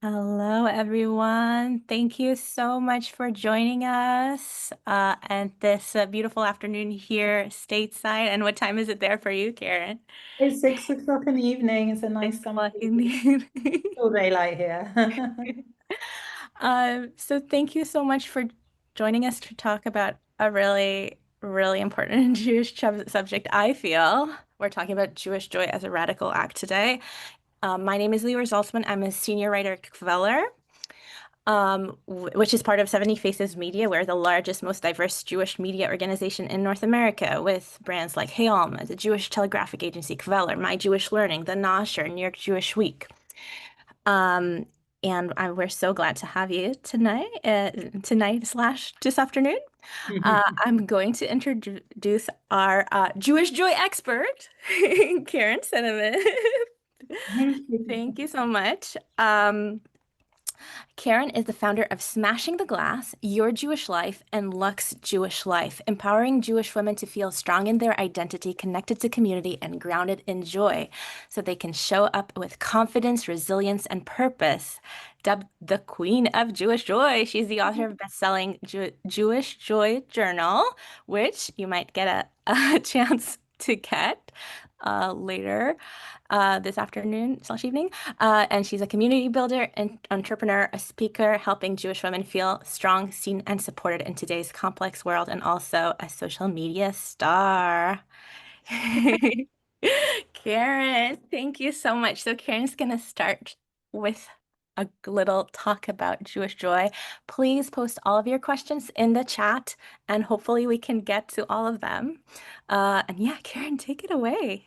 Hello, everyone. Thank you so much for joining us and this beautiful afternoon here stateside. And what time is it there for you, Karen? It's 6 o'clock in the evening. It's a nice 6 summer o'clock in the evening. evening. Still daylight here. So thank you so much for joining us to talk about a really, really important Jewish subject, I feel. We're talking about Jewish joy as a radical act today. My name is Lior Zaltzman. I'm a senior writer at Kveller. Which is part of 70 Faces Media. We're the largest, most diverse Jewish media organization in North America, with brands like Hayom, the Jewish Telegraphic Agency, Kveller, My Jewish Learning, The Nosher, New York Jewish Week. Um, we're so glad to have you tonight slash this afternoon. I'm going to introduce our Jewish joy expert, Karen Cinnamon. Thank you. Thank you so much. Karen is the founder of Smashing the Glass, Your Jewish Life, and Lux Jewish Life, empowering Jewish women to feel strong in their identity, connected to community, and grounded in joy, so they can show up with confidence, resilience, and purpose. Dubbed the Queen of Jewish Joy, she's the author of best-selling Jewish Joy Journal, which you might get a chance to get later this afternoon slash evening. And she's a community builder and entrepreneur, a speaker, helping Jewish women feel strong, seen, and supported in today's complex world, and also a social media star. Karen, thank you so much. So Karen's going to start with a little talk about Jewish joy. Please post all of your questions in the chat, and hopefully we can get to all of them. And yeah, Karen, take it away.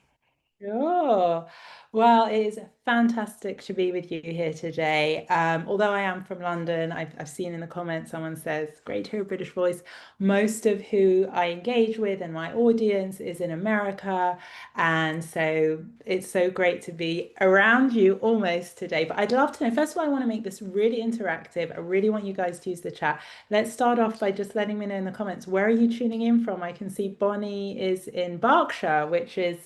Sure. Well, it is fantastic to be with you here today. Although I am from London, I've seen in the comments someone says, great to hear a British voice. Most of who I engage with and my audience is in America. And so it's so great to be around you almost today. But I'd love to know, first of all, I want to make this really interactive. I really want you guys to use the chat. Let's start off by just letting me know in the comments, where are you tuning in from? I can see Bonnie is in Berkshire, which is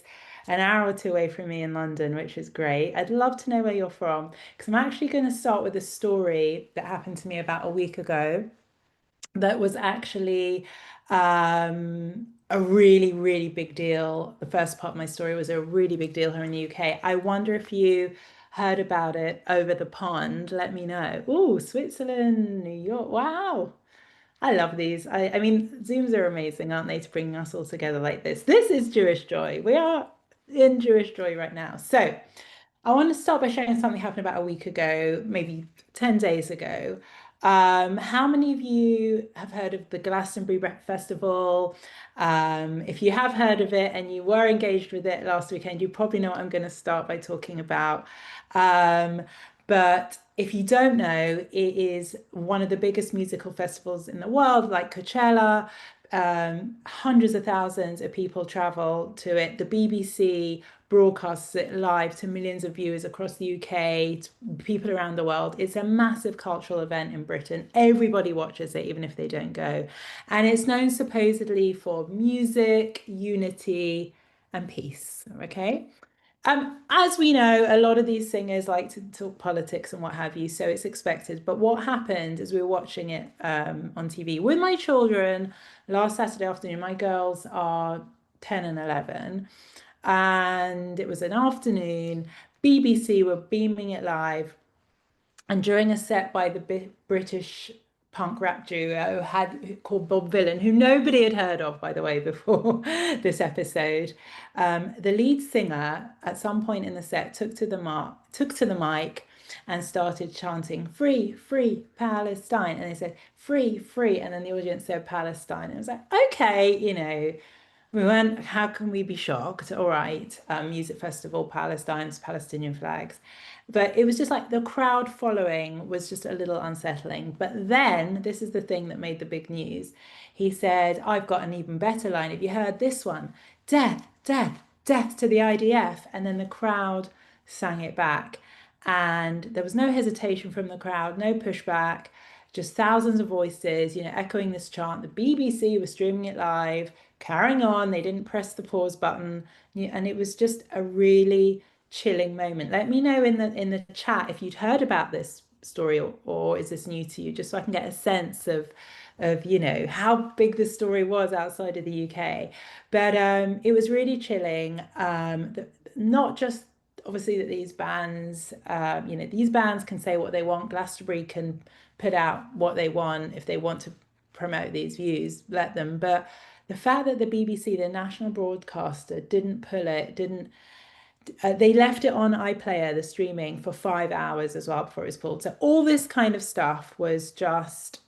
an hour or two away from me in London, which is great. I'd love to know where you're from because I'm actually going to start with a story that happened to me about a week ago that was actually a really, really big deal. The first part of my story was a really big deal here in the UK. I wonder if you heard about it over the pond. Let me know. Oh, Switzerland, New York. Wow. I love these. I mean, Zooms are amazing, aren't they, to bring us all together like this? This is Jewish Joy. We are in Jewish Joy right now. So I want to start by sharing something happened about a week ago, maybe 10 days ago. How many of you have heard of the Glastonbury Festival? If you have heard of it and you were engaged with it last weekend, you probably know what I'm going to start by talking about. Um, but if you don't know, it is one of the biggest musical festivals in the world, like Coachella. Hundreds of thousands of people travel to it. The BBC broadcasts it live to millions of viewers across the UK, to people around the world. It's a massive cultural event in Britain. Everybody watches it, even if they don't go. And it's known supposedly for music, unity, and peace. Okay. As we know, a lot of these singers like to talk politics and what have you, so it's expected. But what happened is we were watching it on TV with my children last Saturday afternoon. My girls are 10 and 11, and it was an afternoon. BBC were beaming it live, and during a set by the British punk rap duo had called Bob Vylan, who nobody had heard of, by the way, before this episode. The lead singer, at some point in the set, took to the mic and started chanting "Free, free Palestine," and they said "Free, free," and then the audience said "Palestine." And it was like, okay, we went, how can we be shocked? All right, music festival, Palestine's Palestinian flags. But it was just like the crowd following was just a little unsettling. But then, this is the thing that made the big news. He said, I've got an even better line. Have you heard this one? Death, death, death to the IDF. And then the crowd sang it back. And there was no hesitation from the crowd, no pushback, just thousands of voices, echoing this chant. The BBC was streaming it live, carrying on. They didn't press the pause button, and it was just a really chilling moment. Let me know in the chat if you'd heard about this story, or is this new to you? Just so I can get a sense of how big the story was outside of the UK. But it was really chilling. Not just obviously that these bands, these bands can say what they want. Glastonbury can put out what they want if they want to promote these views, let them. But the fact that the BBC, the national broadcaster, didn't pull it, didn't they left it on iPlayer, the streaming, for 5 hours as well before it was pulled. So all this kind of stuff was just,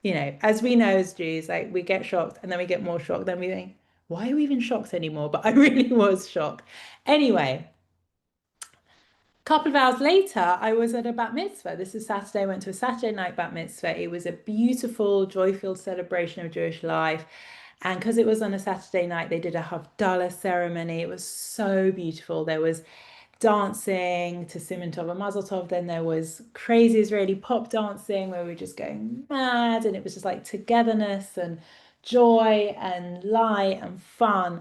as we know as Jews, like we get shocked and then we get more shocked. Then we think, why are we even shocked anymore? But I really was shocked. Anyway, a couple of hours later, I was at a bat mitzvah. This is Saturday. I went to a Saturday night bat mitzvah. It was a beautiful, joy-filled celebration of Jewish life. And because it was on a Saturday night, they did a Havdalah ceremony. It was so beautiful. There was dancing to Simon Tov and Mazel Tov. Then there was crazy Israeli pop dancing where we were just going mad. And it was just like togetherness and joy and light and fun.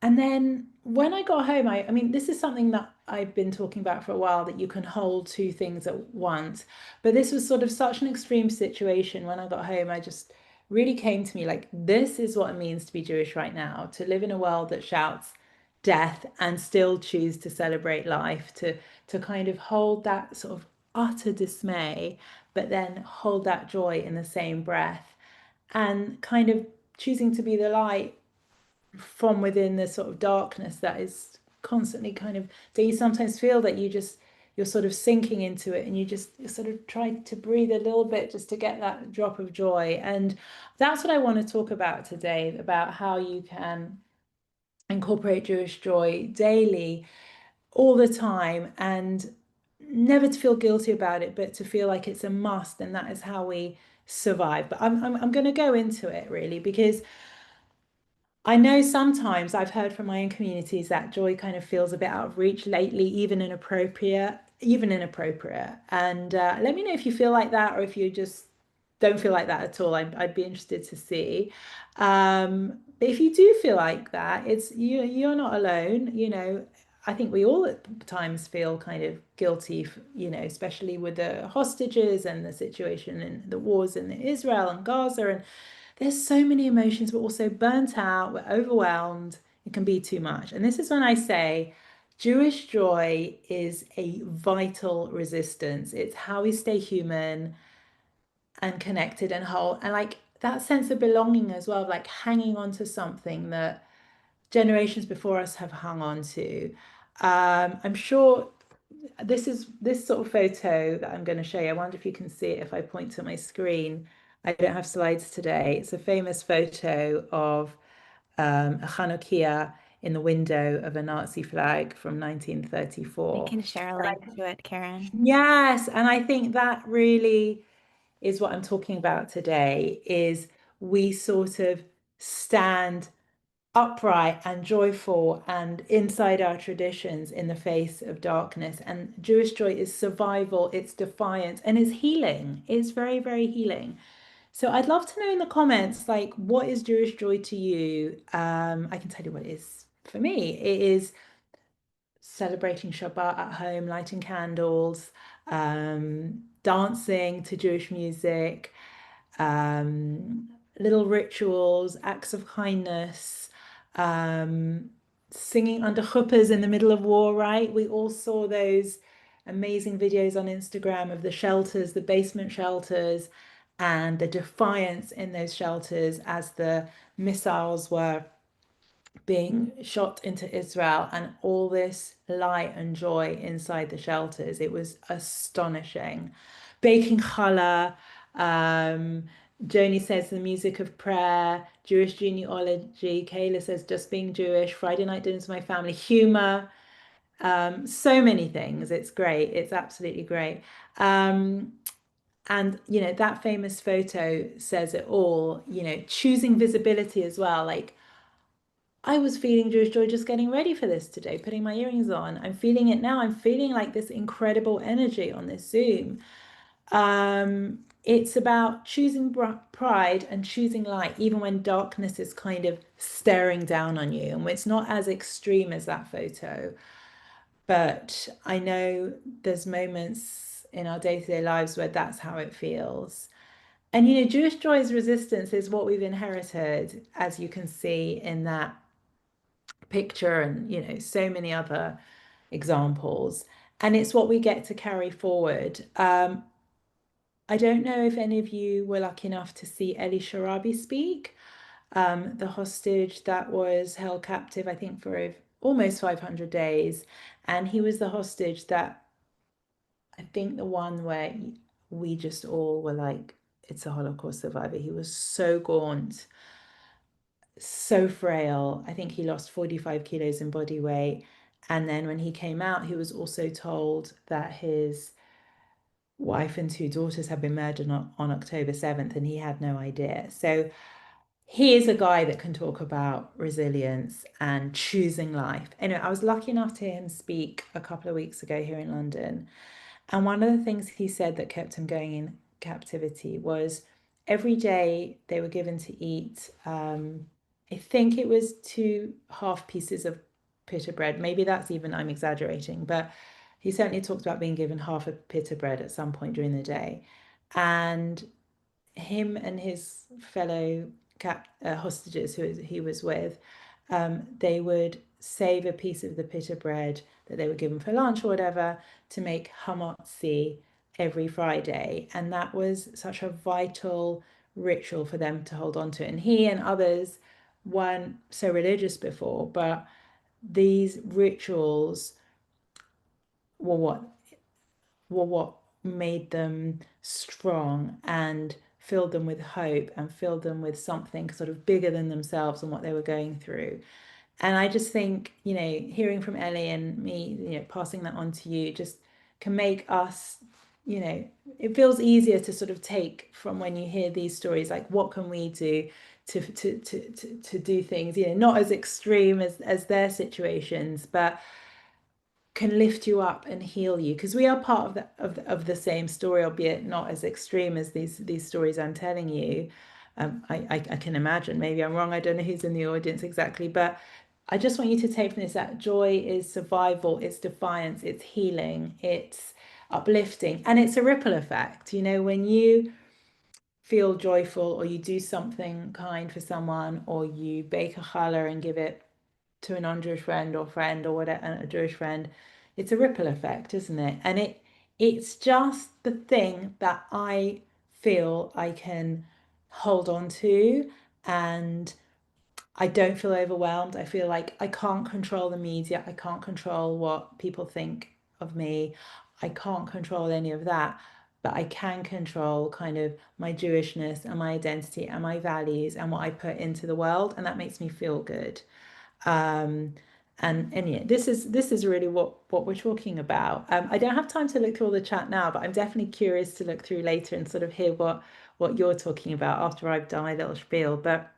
And then when I got home, I mean, this is something that I've been talking about for a while, that you can hold two things at once. But this was sort of such an extreme situation. When I got home, I just really came to me like, this is what it means to be Jewish right now, to live in a world that shouts death and still choose to celebrate life, to kind of hold that sort of utter dismay, but then hold that joy in the same breath, and kind of choosing to be the light from within the sort of darkness that is constantly kind of, that you sometimes feel that you're sort of sinking into it, and you sort of try to breathe a little bit just to get that drop of joy. And that's what I want to talk about today, about how you can incorporate Jewish joy daily, all the time, and never to feel guilty about it, but to feel like it's a must, and that is how we survive. But I'm going to go into it really, because I know sometimes I've heard from my own communities that joy kind of feels a bit out of reach lately, even inappropriate, even inappropriate. And let me know if you feel like that, or if you just don't feel like that at all. I'd be interested to see. But if you do feel like that, it's you're not alone. I think we all at times feel kind of guilty, especially with the hostages and the situation and the wars in Israel and Gaza, and there's so many emotions. We're also burnt out, we're overwhelmed, it can be too much. And this is when I say Jewish joy is a vital resistance. It's how we stay human and connected and whole. And like that sense of belonging as well, like hanging on to something that generations before us have hung on to. I'm sure this sort of photo that I'm going to show you. I wonder if you can see it if I point to my screen. I don't have slides today. It's a famous photo of a Chanukiah in the window of a Nazi flag from We 1934. can share a link to it, Karen. Yes, and I think that really is what I'm talking about today, is we sort of stand upright and joyful and inside our traditions in the face of darkness. And Jewish joy is survival, it's defiance, and it's healing. It's very, very healing. So I'd love to know in the comments, like, what is Jewish joy to you? I can tell you what it is for me. It is celebrating Shabbat at home, lighting candles, dancing to Jewish music, um, little rituals, acts of kindness, um, singing under chuppahs in the middle of war, right? We all saw those amazing videos on Instagram of the shelters, the basement shelters, and the defiance in those shelters as the missiles were being shot into Israel, and all this light and joy inside the shelters. It was astonishing. Baking challah, Joni says the music of prayer, Jewish genealogy, Kayla says just being Jewish, Friday night dinners with my family, humor, so many things. It's great. It's absolutely great. And that famous photo says it all, choosing visibility as well. Like, I was feeling Jewish joy just getting ready for this today, putting my earrings on. I'm feeling it now. I'm feeling like this incredible energy on this Zoom. It's about choosing pride and choosing light, even when darkness is kind of staring down on you. And it's not as extreme as that photo, but I know there's moments in our day-to-day lives where that's how it feels. And Jewish joy's resistance is what we've inherited, as you can see in that picture, and so many other examples. And it's what we get to carry forward. I don't know if any of you were lucky enough to see Eli Sharabi speak, the hostage that was held captive, I think, for almost 500 days. And he was the hostage that, I think, the one where we just all were like, it's a Holocaust survivor. He was so gaunt, so frail. I think he lost 45 kilos in body weight. And then when he came out, he was also told that his wife and two daughters had been murdered on October 7th, and he had no idea. So he is a guy that can talk about resilience and choosing life. Anyway, I was lucky enough to hear him speak a couple of weeks ago here in London. And one of the things he said that kept him going in captivity was every day they were given to eat, I think it was 2 half pieces of pita bread. Maybe that's even, I'm exaggerating, but he certainly talked about being given half a pita bread at some point during the day. And him and his fellow hostages who he was with, they would save a piece of the pita bread that they were given for lunch or whatever to make hamotzi every Friday. And that was such a vital ritual for them to hold on to. And he and others weren't so religious before, but these rituals were what made them strong and filled them with hope and filled them with something sort of bigger than themselves and what they were going through. And I just think, hearing from Ellie and me, passing that on to you just can make us, it feels easier to sort of take from when you hear these stories, like what can we do to do things, not as extreme as their situations, but can lift you up and heal you, because we are part of the same story, albeit not as extreme as these stories I'm telling you. I can imagine, maybe I'm wrong, I don't know who's in the audience exactly, but I just want you to take from this that joy is survival, it's defiance, it's healing, it's uplifting, and it's a ripple effect. When you feel joyful or you do something kind for someone, or you bake a challah and give it to a non-Jewish friend or whatever, a Jewish friend, it's a ripple effect, isn't it? And it's just the thing that I feel I can hold on to, and I don't feel overwhelmed. I feel like I can't control the media. I can't control what people think of me. I can't control any of that, but I can control kind of my Jewishness and my identity and my values and what I put into the world, and that makes me feel good. Um, and yeah, this is really what we're talking about. I don't have time to look through all the chat now, but I'm definitely curious to look through later and sort of hear what you're talking about after I've done my little spiel. But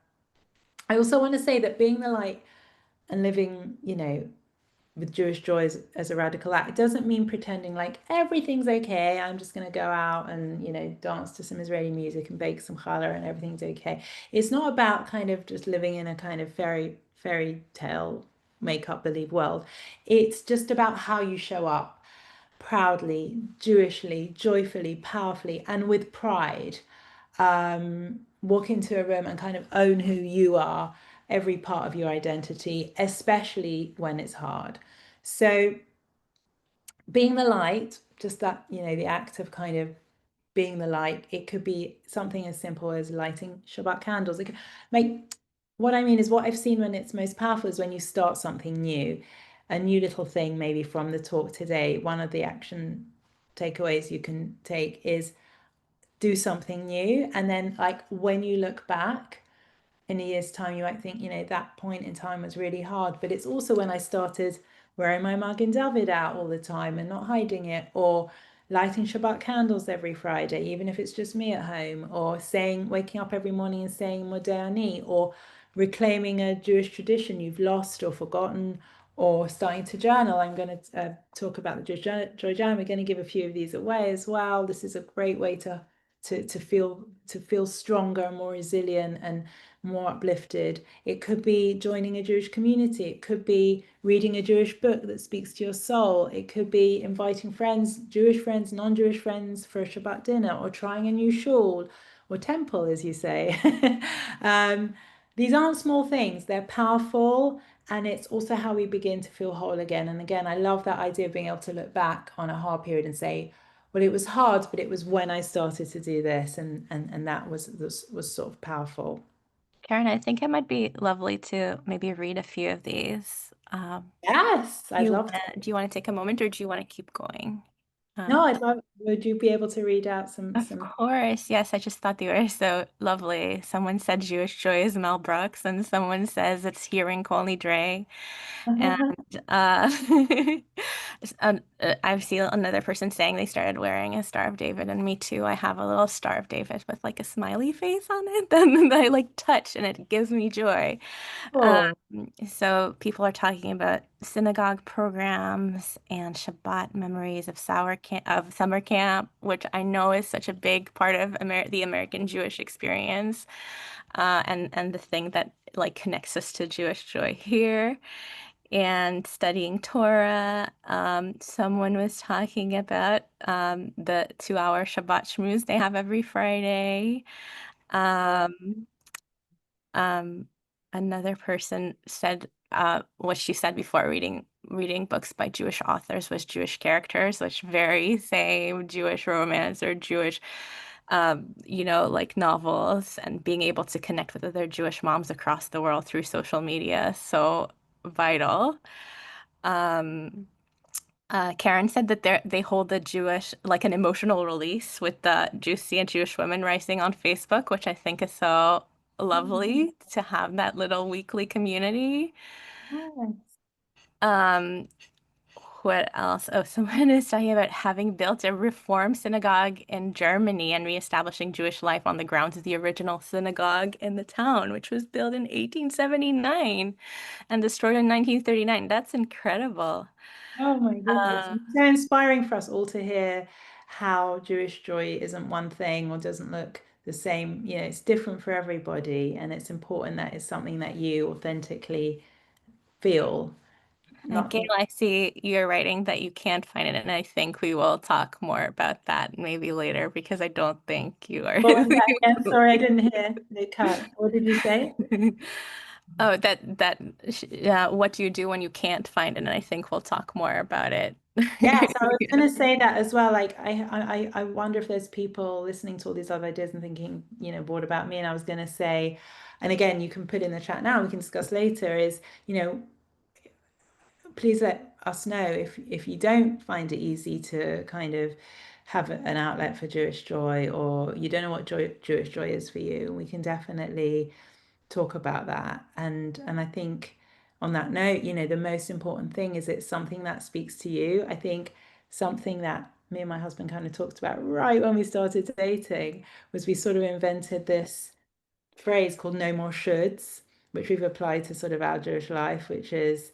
I also want to say that being the light and living, with Jewish joy as a radical act, it doesn't mean pretending like everything's okay. I'm just going to go out and, dance to some Israeli music and bake some challah and everything's okay. It's not about kind of just living in a kind of fairy tale, make up believe world. It's just about how you show up proudly, Jewishly, joyfully, powerfully, and with pride. Walk into a room and kind of own who you are, every part of your identity, especially when it's hard. So being the light, just that, the act of kind of being the light, it could be something as simple as lighting Shabbat candles. It could make, what I mean is, what I've seen when it's most powerful is when you start something new, a new little thing, maybe from the talk today. One of the action takeaways you can take is do something new. And then, like, when you look back in a year's time, you might think, that point in time was really hard. But it's also when I started wearing my Magen David out all the time and not hiding it, or lighting Shabbat candles every Friday, even if it's just me at home, or waking up every morning and saying Modeh Ani, or reclaiming a Jewish tradition you've lost or forgotten, or starting to journal. I'm going to talk about the Joy Journal. We're going to give a few of these away as well. This is a great way to feel stronger and more resilient, and more uplifted. It could be joining a Jewish community. It could be reading a Jewish book that speaks to your soul. It could be inviting friends, Jewish friends, non-Jewish friends for a Shabbat dinner, or trying a new shul or temple, as you say. um, these aren't small things, they're powerful. And it's also how we begin to feel whole again. And again, I love that idea of being able to look back on a hard period and say, well, it was hard, but it was when I started to do this, and that was sort of powerful. Karen, I think it might be lovely to maybe read a few of these. Yes, I'd love to. Do you want to take a moment or do you want to keep going? No, Um, I'd love. Would you be able to read out some of some? course. Yes, I just thought they were so lovely. Someone said Jewish Joy is Mel Brooks, and someone says it's Hearing Coney Dre. And uh, I've seen another person saying they started wearing a Star of David, and me too. I have a little Star of David with like a smiley face on it that I like touch, and it gives me joy. Um, Oh, so people are talking about synagogue programs and Shabbat memories of summer camp, which I know is such a big part of the American Jewish experience, and the thing that like connects us to Jewish joy here. And studying Torah. Someone was talking about the 2 hour Shabbat shmooze they have every Friday. wow. Um, um, Another person said what she said before reading books by Jewish authors was Jewish characters, which very same Jewish romance or Jewish, like novels and being able to connect with other Jewish moms across the world through social media. So vital. Um, Karen said that they hold the Jewish, like an emotional release with the Juicy and Jewish Women Rising on Facebook, which I think is so lovely to have that little weekly community. Yes. Um, what else? Oh, someone is talking about having built a reform synagogue in Germany and reestablishing Jewish life on the grounds of the original synagogue in the town, which was built in 1879 and destroyed in 1939. That's incredible. Oh my goodness. Uh, It's so inspiring for us all to hear how Jewish joy isn't one thing or doesn't look the same. You know, it's different for everybody, and it's important that it's something that you authentically feel. And Not Gail, I see you're writing that you can't find it, and I think we will talk more about that maybe later because I don't think you are. what was that again? Sorry, I didn't hear the cut. What did you say? Oh, what do you do when you can't find it? And I think we'll talk more about it. Yes, I was going to say that as well. Like, I wonder if there's people listening to all these other ideas and thinking, what about me? And I was going to say, and again, you can put in the chat now, we can discuss later, is, please let us know if you don't find it easy to kind of have an outlet for Jewish joy, or you don't know what Jewish joy is for you. We can definitely talk about that. And I think on that note, the most important thing is it's something that speaks to you. I think something that me and my husband kind of talked about right when we started dating was we sort of invented this phrase called no more shoulds, which we've applied to sort of our Jewish life, which is,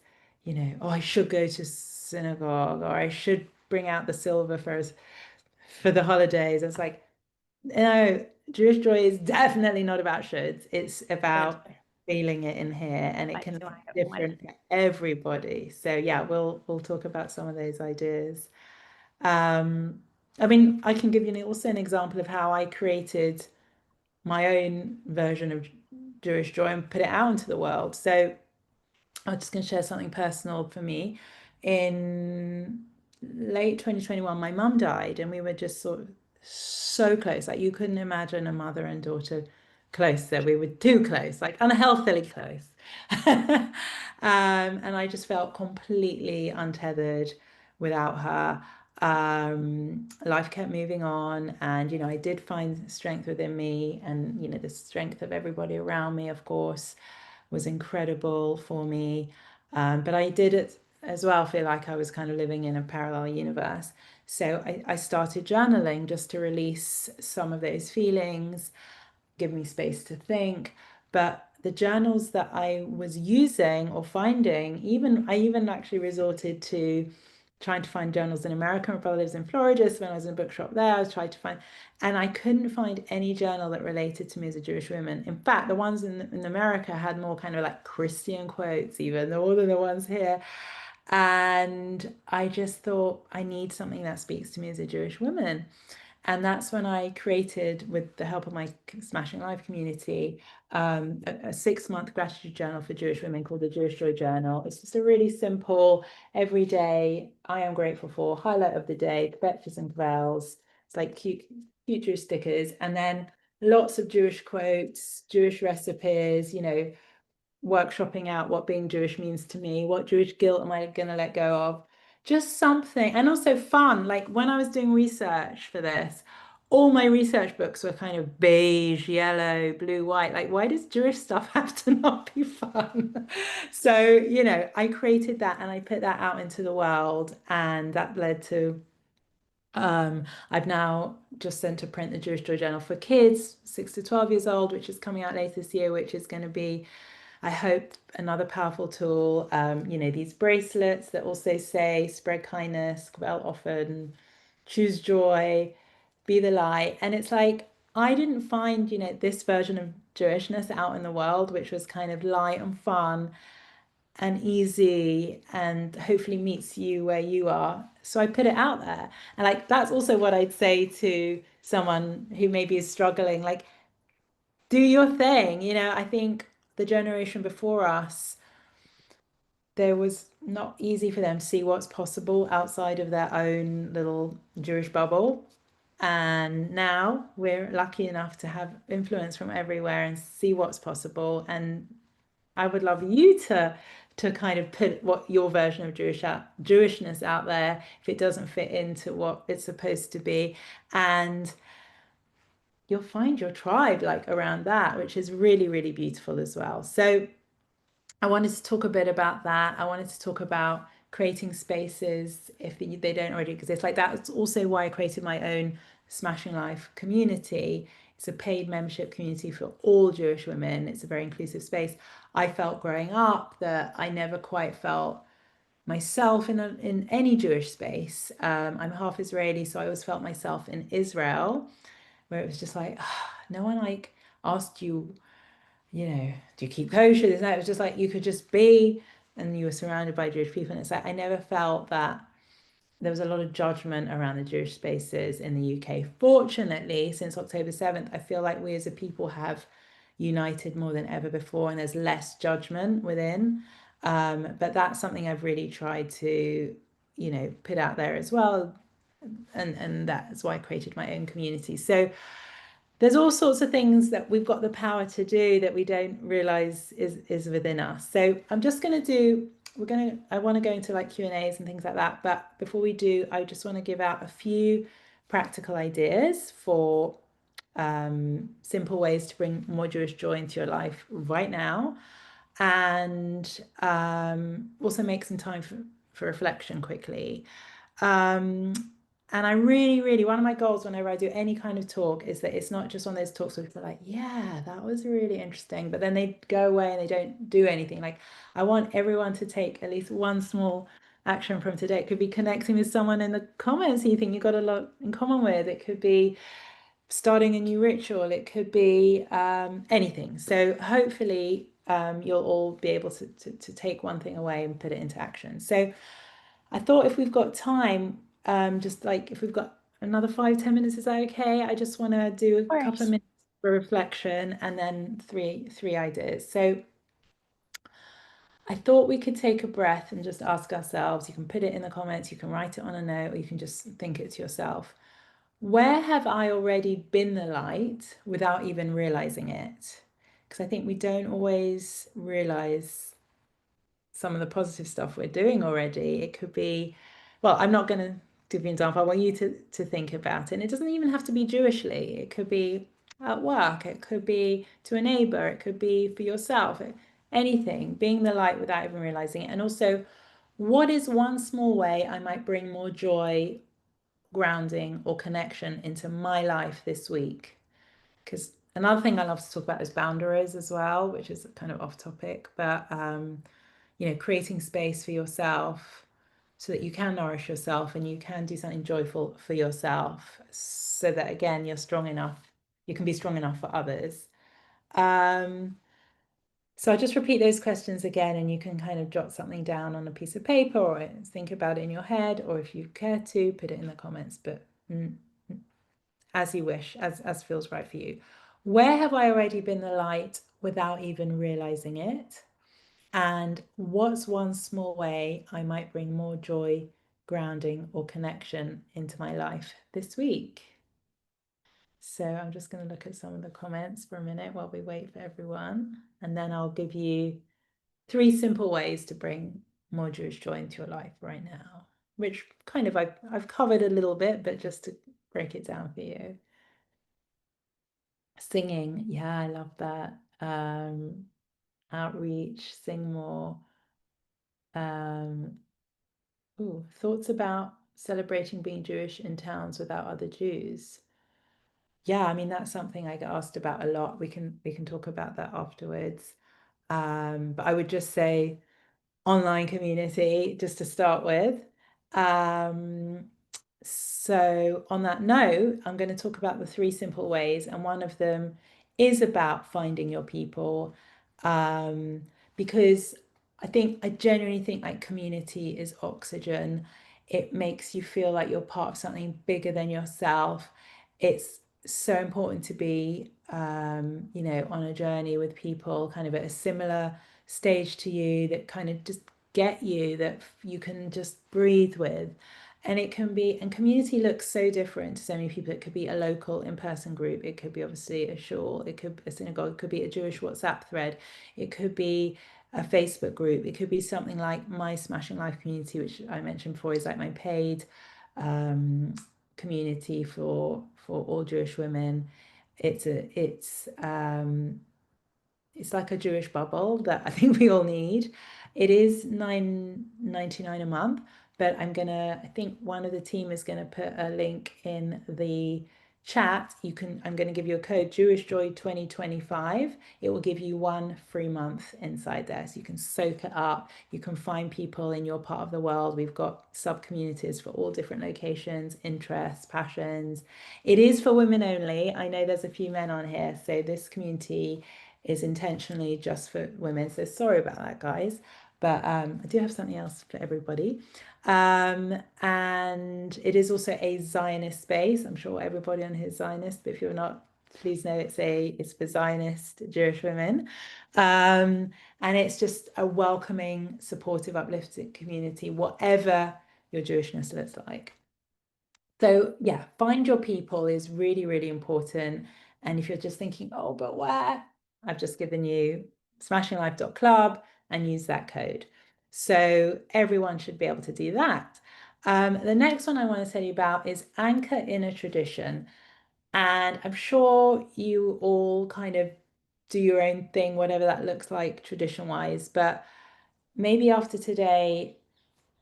oh, I should go to synagogue, or I should bring out the silver for the holidays. It's like, no, Jewish joy is definitely not about shoulds. It's Good. about feeling it in here, and it I can do. look I want different for everybody. So yeah, we'll talk about some of those ideas. Um, I mean, I can give you also an example of how I created my own version of Jewish joy and put it out into the world. So I'm just going to share something personal for me. In late 2021, my mum died, and we were just sort of so close. Like, you couldn't imagine a mother and daughter close. So we were too close, like unhealthily close. And I just felt completely untethered without her. Life kept moving on, and I did find strength within me, and the strength of everybody around me, of course, was incredible for me. But I did it as well feel like I was kind of living in a parallel universe. So I started journaling just to release some of those feelings, give me space to think. But the journals that I was using or finding, I even actually resorted to trying to find journals in America. My brother lives in Florida, so when I was in a bookshop there, I was trying to find, and I couldn't find any journal that related to me as a Jewish woman. In fact, the ones in America had more kind of like Christian quotes, even more than the ones here. And I just thought, I need something that speaks to me as a Jewish woman. And that's when I created, with the help of my Smashing Life community, a 6-month gratitude journal for Jewish women called the Jewish Joy Journal. It's just a really simple, every day, I am grateful for, highlight of the day, kvetches and kvels. It's like cute, cute Jewish stickers. And then lots of Jewish quotes, Jewish recipes, workshopping out what being Jewish means to me, what Jewish guilt am I going to let go of? Just something, and also fun. Like when I was doing research for this, all my research books were kind of beige, yellow, blue, white. Like, why does Jewish stuff have to not be fun? So, I created that and I put that out into the world, and that led to I've now just sent to print the Jewish Joy Journal for kids, 6 to 12 years old, which is coming out later this year, which is going to be, I hope, another powerful tool. These bracelets that also say spread kindness, well often, choose joy, be the light. And it's like, I didn't find, this version of Jewishness out in the world, which was kind of light and fun and easy and hopefully meets you where you are. So I put it out there. And like, that's also what I'd say to someone who maybe is struggling, like, do your thing. I think the generation before us, there was not easy for them to see what's possible outside of their own little Jewish bubble. And now we're lucky enough to have influence from everywhere and see what's possible. And I would love you to kind of put what your version of Jewishness out there if it doesn't fit into what it's supposed to be. And you'll find your tribe like around that, which is really, really beautiful as well. So I wanted to talk a bit about that. I wanted to talk about creating spaces if they don't already exist. Like that's also why I created my own Smashing Life community. It's a paid membership community for all Jewish women. It's a very inclusive space. I felt growing up that I never quite felt myself in any Jewish space. I'm half Israeli, so I always felt myself in Israel, where it was just like, no one like asked you, do you keep kosher? It was just like you could just be, and you were surrounded by Jewish people. And it's like I never felt that there was a lot of judgment around the Jewish spaces in the UK. Fortunately, since October 7th, I feel like we as a people have united more than ever before, and there's less judgment within. But that's something I've really tried to, put out there as well. And that's why I created my own community. So there's all sorts of things that we've got the power to do that we don't realize is within us. So I'm just going to do, I want to go into like Q&As and things like that. But before we do, I just want to give out a few practical ideas for simple ways to bring more Jewish joy into your life right now. And also make some time for reflection quickly. Um, and I really, really, one of my goals whenever I do any kind of talk is that it's not just one of those talks where people are like, yeah, that was really interesting. But then they go away and they don't do anything. Like, I want everyone to take at least one small action from today. It could be connecting with someone in the comments you think you've got a lot in common with. It could be starting a new ritual. It could be anything. So hopefully you'll all be able to take one thing away and put it into action. So I thought if we've got time, just like if we've got another 5-10 minutes, is that okay? I just want to do Of a couple of course. minutes for reflection and then three ideas. So I thought we could take a breath and just ask ourselves, you can put it in the comments, you can write it on a note, or you can just think it to yourself. Where have I already been the light without even realizing it? Because I think we don't always realize some of the positive stuff we're doing already. It could be, well, I'm not going to give you an example. I want you to think about it. And it doesn't even have to be Jewishly. It could be at work. It could be to a neighbor. It could be for yourself. Anything, being the light without even realizing it. And also, what is one small way I might bring more joy, grounding, or connection into my life this week? Because another thing I love to talk about is boundaries as well, which is kind of off topic, but creating space for yourself so that you can nourish yourself and you can do something joyful for yourself, so that again you're strong enough, you can be strong enough for others. So I'll just repeat those questions again, and you can kind of jot something down on a piece of paper or think about it in your head, or if you care to, put it in the comments, but as you wish, as feels right for you. Where have I already been the light without even realizing it? And what's one small way I might bring more joy, grounding, or connection into my life this week? So I'm just going to look at some of the comments for a minute while we wait for everyone. And then I'll give you 3 simple ways to bring more Jewish joy into your life right now, which kind of I've covered a little bit, but just to break it down for you. Singing, yeah, I love that. Outreach, sing more. Thoughts about celebrating being Jewish in towns without other Jews. Yeah, I mean that's something I get asked about a lot. We can talk about that afterwards. But I would just say online community just to start with. So on that note, I'm going to talk about the 3 simple ways, and one of them is about finding your people, because I genuinely think like community is oxygen. It makes you feel like you're part of something bigger than yourself. It's so important to be, on a journey with people kind of at a similar stage to you, that kind of just get you, that you can just breathe with. And it can be, and community looks so different to so many people. It could be a local in-person group. It could be obviously a shul. It could be a synagogue. It could be a Jewish WhatsApp thread. It could be a Facebook group. It could be something like my Smashing Life community, which I mentioned before, is like my paid community for all Jewish women. It's like a Jewish bubble that I think we all need. It is $9.99 a month, but I think one of the team is gonna put a link in the chat. I'm gonna give you a code, Jewish Joy 2025. It will give you 1 free month inside there, so you can soak it up. You can find people in your part of the world. We've got sub communities for all different locations, interests, passions. It is for women only. I know there's a few men on here, so this community is intentionally just for women. So sorry about that, guys. But I do have something else for everybody. And it is also a Zionist space. I'm sure everybody on here is Zionist, but if you're not, please know it's for Zionist Jewish women. And it's just a welcoming, supportive, uplifting community, whatever your Jewishness looks like. So yeah, find your people is really, really important. And if you're just thinking, oh, but where? I've just given you smashinglife.club and use that code. So everyone should be able to do that. The next one I want to tell you about is anchor in a tradition. And I'm sure you all kind of do your own thing, whatever that looks like tradition-wise. But maybe after today,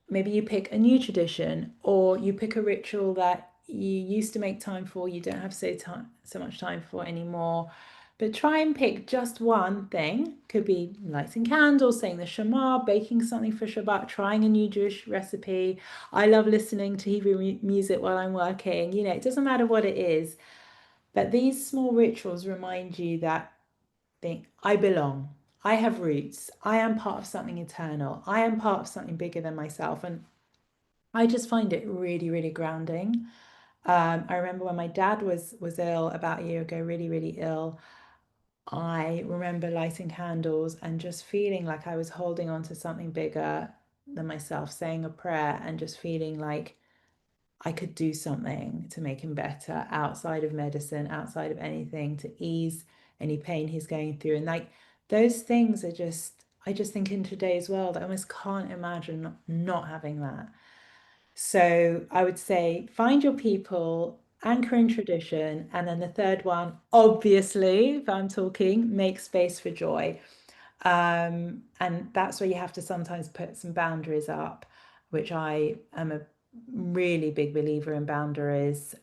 maybe you pick a new tradition, or you pick a ritual that you used to make time for, you don't have so much time for anymore. But try and pick just one thing. Could be lighting candles, saying the Shema, baking something for Shabbat, trying a new Jewish recipe. I love listening to Hebrew music while I'm working. It doesn't matter what it is. But these small rituals remind you that I belong. I have roots. I am part of something eternal. I am part of something bigger than myself. And I just find it really, really grounding. I remember when my dad was ill about a year ago, really, really ill. I remember lighting candles and just feeling like I was holding on to something bigger than myself, saying a prayer and just feeling like I could do something to make him better outside of medicine, outside of anything, to ease any pain he's going through. And like those things are just, I just think in today's world, I almost can't imagine not having that. So I would say find your people, anchor in tradition, and then the third one, obviously, if I'm talking, make space for joy. And that's where you have to sometimes put some boundaries up, which I am a really big believer in boundaries,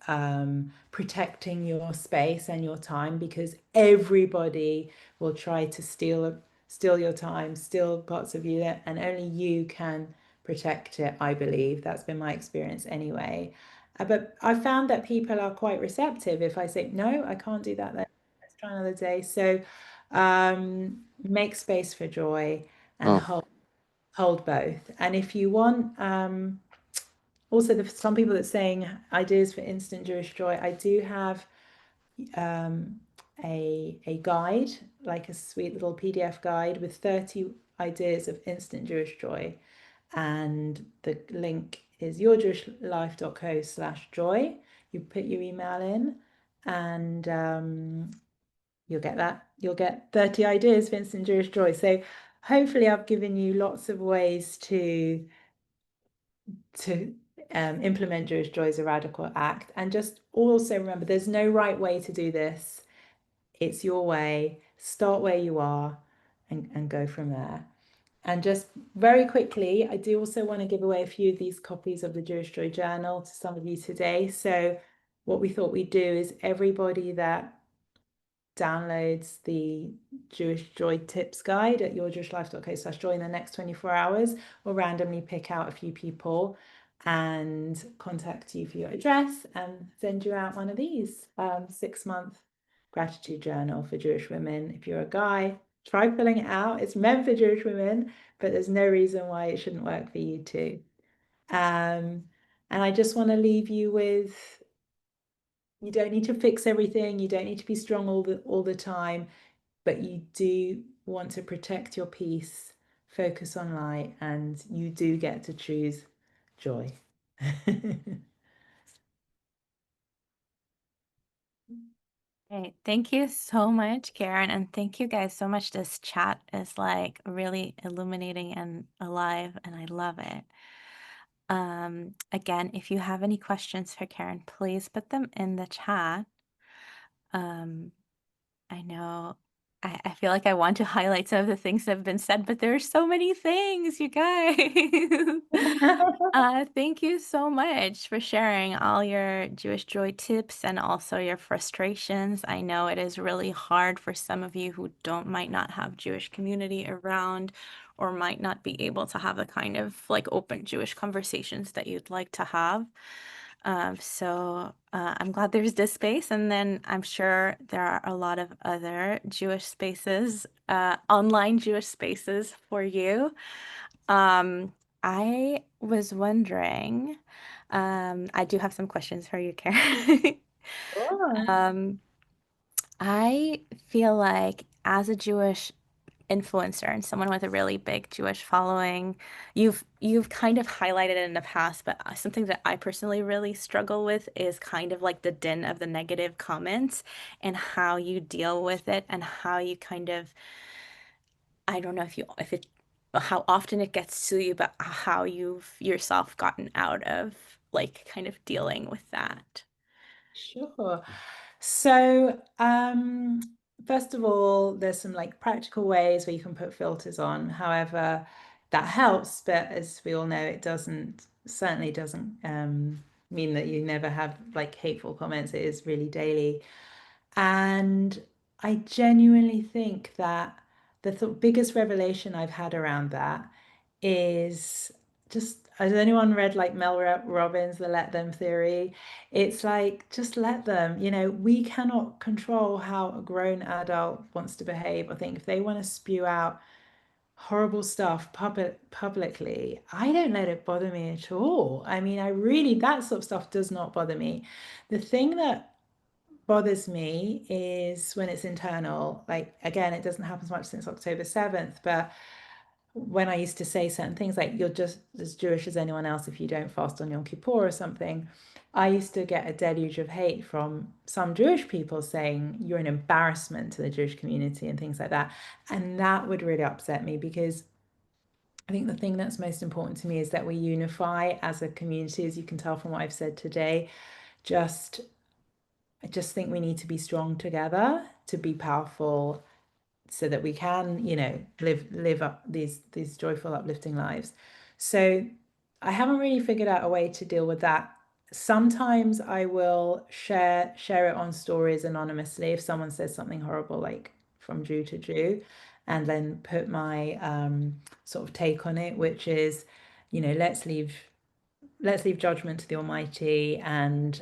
protecting your space and your time, because everybody will try to steal your time, steal parts of you, and only you can protect it, I believe. That's been my experience anyway. But I found that people are quite receptive if I say, no, I can't do that then. Let's try another day. So make space for joy and Oh, hold both. And if you want, also some people that are saying ideas for instant Jewish joy, I do have um, a guide, like a sweet little PDF guide with 30 ideas of instant Jewish joy. And the link is yourjewishlife.co/joy. You put your email in and you'll get that. You'll get 30 ideas for instant Jewish joy. So hopefully I've given you lots of ways to implement Jewish joy as a radical act. And just also remember, there's no right way to do this. It's your way. Start where you are and go from there. And just very quickly, I do also want to give away a few of these copies of the Jewish Joy Journal to some of you today. So what we thought we'd do is everybody that downloads the Jewish Joy Tips Guide at yourjewishlife.co/joy in the next 24 hours, we'll randomly pick out a few people and contact you for your address and send you out one of these 6-month gratitude journal for Jewish women. If you're a guy, try filling it out. It's meant for Jewish women, but there's no reason why it shouldn't work for you too. And I just want to leave you with, you don't need to fix everything. You don't need to be strong all the time, but you do want to protect your peace, focus on light, and you do get to choose joy. Great. Thank you so much, Karen. And thank you guys so much. This chat is like really illuminating and alive, and I love it. Again, if you have any questions for Karen, please put them in the chat. I know I feel like I want to highlight some of the things that have been said, but there are so many things, you guys. Thank you so much for sharing all your Jewish joy tips and also your frustrations. I know it is really hard for some of you who might not have Jewish community around or might not be able to have the kind of like open Jewish conversations that you'd like to have. I'm glad there's this space, and then I'm sure there are a lot of other Jewish spaces, online Jewish spaces for you. I was wondering, I do have some questions for you, Karen. Sure. Um, I feel like as a Jewish influencer and someone with a really big Jewish following, you've kind of highlighted it in the past, but something that I personally really struggle with is kind of like the din of the negative comments and how you deal with it and how you kind of, I don't know if it how often it gets to you, but how you've yourself gotten out of like kind of dealing with that. Sure. So, first of all, there's some like practical ways where you can put filters on. However, that helps, but as we all know, it certainly doesn't mean that you never have like hateful comments. It is really daily. And I genuinely think that the biggest revelation I've had around that is just, has anyone read like Mel Robbins, the let them theory? It's like, just let them, we cannot control how a grown adult wants to behave. I think if they want to spew out horrible stuff publicly, I don't let it bother me at all. I mean, that sort of stuff does not bother me. The thing that bothers me is when it's internal. Like, again, it doesn't happen as much since October 7th, but when I used to say certain things like, you're just as Jewish as anyone else if you don't fast on Yom Kippur or something, I used to get a deluge of hate from some Jewish people saying you're an embarrassment to the Jewish community and things like that. And that would really upset me, because I think the thing that's most important to me is that we unify as a community, as you can tell from what I've said today. Just I just think we need to be strong together to be powerful, so that we can, live up these joyful, uplifting lives. So I haven't really figured out a way to deal with that. Sometimes I will share it on stories anonymously if someone says something horrible, like from Jew to Jew, and then put my sort of take on it, which is let's leave judgment to the Almighty and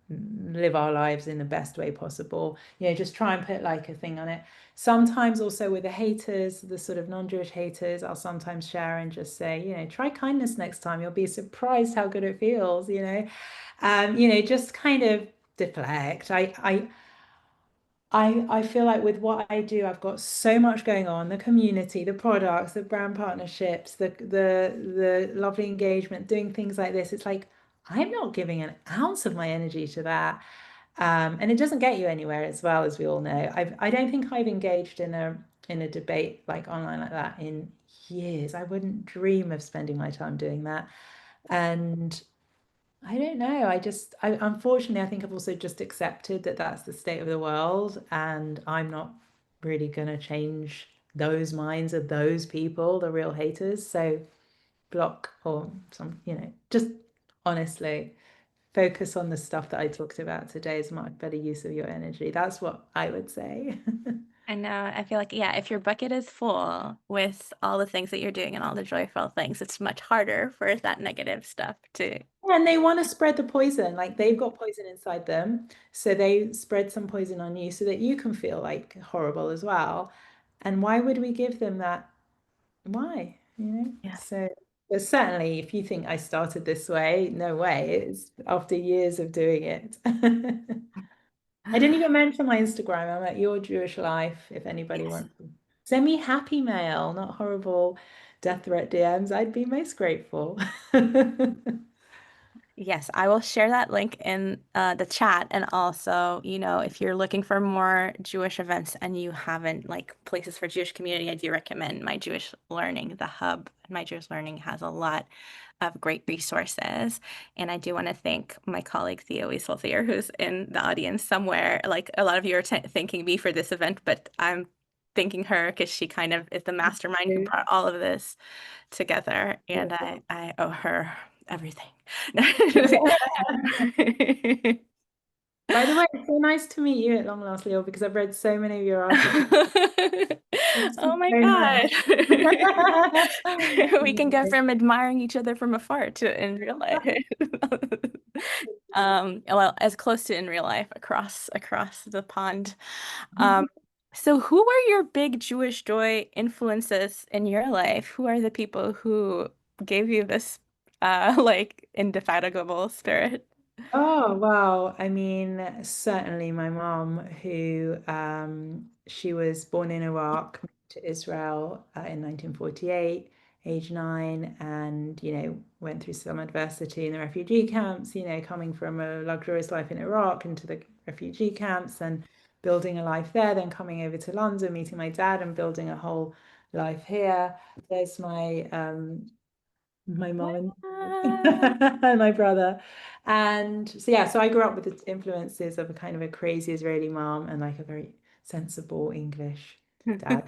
live our lives in the best way possible. Just try and put like a thing on it. Sometimes also with the haters, the sort of non-Jewish haters, I'll sometimes share and just say, try kindness next time. You'll be surprised how good it feels. Just kind of deflect. I feel like with what I do, I've got so much going on, the community, the products, the brand partnerships, the lovely engagement, doing things like this. It's like I'm not giving an ounce of my energy to that. And it doesn't get you anywhere as well, as we all know. I don't think I've engaged in a debate like online like that in years. I wouldn't dream of spending my time doing that. And I don't know. Unfortunately, I think I've also just accepted that that's the state of the world, and I'm not really going to change those minds of those people, the real haters. So block or just honestly focus on the stuff that I talked about today is a much better use of your energy. That's what I would say. I know. I feel like, yeah, if your bucket is full with all the things that you're doing and all the joyful things, it's much harder for that negative stuff to. And they want to spread the poison, like they've got poison inside them. So they spread some poison on you so that you can feel like horrible as well. And why would we give them that? Why? Yeah. So, but certainly if you think I started this way, no way. It's after years of doing it. I didn't even mention my Instagram. I'm at Your Jewish Life if anybody Yes. wants to send me happy mail, not horrible death threat DMs. I'd be most grateful. Yes, I will share that link in the chat. And also, if you're looking for more Jewish events and you haven't like places for Jewish community, I do recommend My Jewish Learning, the hub. My Jewish Learning has a lot of great resources. And I do want to thank my colleague Theo Wieselthier, who's in the audience somewhere. Like a lot of you are t thanking me for this event, but I'm thanking her because she kind of is the mastermind who brought all of this together, and I owe her everything. By the way, it's so nice to meet you at long last, Leo, because I've read so many of your articles. Thank Oh you my so God. much. We can go from admiring each other from afar to in real life. Well, as close to in real life across the pond. Um, so who were your big Jewish joy influences in your life? Who are the people who gave you this like indefatigable spirit? Oh, wow. I mean, certainly my mom, who she was born in Iraq, moved to Israel in 1948, age 9, and went through some adversity in the refugee camps, coming from a luxurious life in Iraq into the refugee camps and building a life there, then coming over to London, meeting my dad and building a whole life here. There's my mom and What? my brother. And so yeah, so I grew up with the influences of a kind of a crazy Israeli mom and like a very sensible English dad.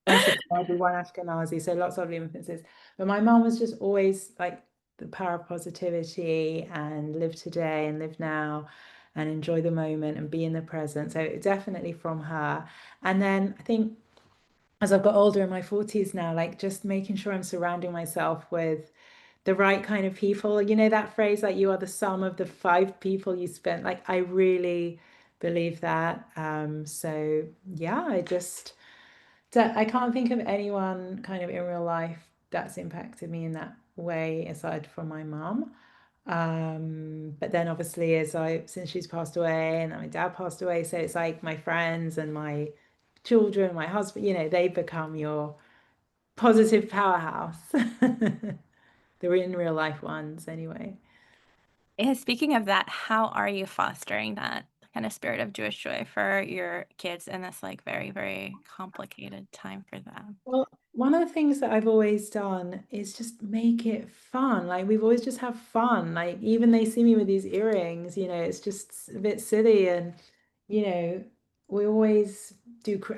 One Sephardi, one Ashkenazi, so lots of influences. But my mom was just always like the power of positivity and live today and live now and enjoy the moment and be in the present. So definitely from her. And then I think as I've got older in my 40s now, like just making sure I'm surrounding myself with the right kind of people. That phrase, like you are the sum of the five people you spent. Like I really believe that. So yeah, I can't think of anyone kind of in real life that's impacted me in that way aside from my mum. But then obviously since she's passed away and my dad passed away, so it's like my friends and my children, my husband, they become your positive powerhouse. They're in real life ones anyway. Yeah, speaking of that, how are you fostering that kind of spirit of Jewish joy for your kids in this like very, very complicated time for them? Well, one of the things that I've always done is just make it fun. Like we've always just have fun. Like even they see me with these earrings, it's just a bit silly and you know, we always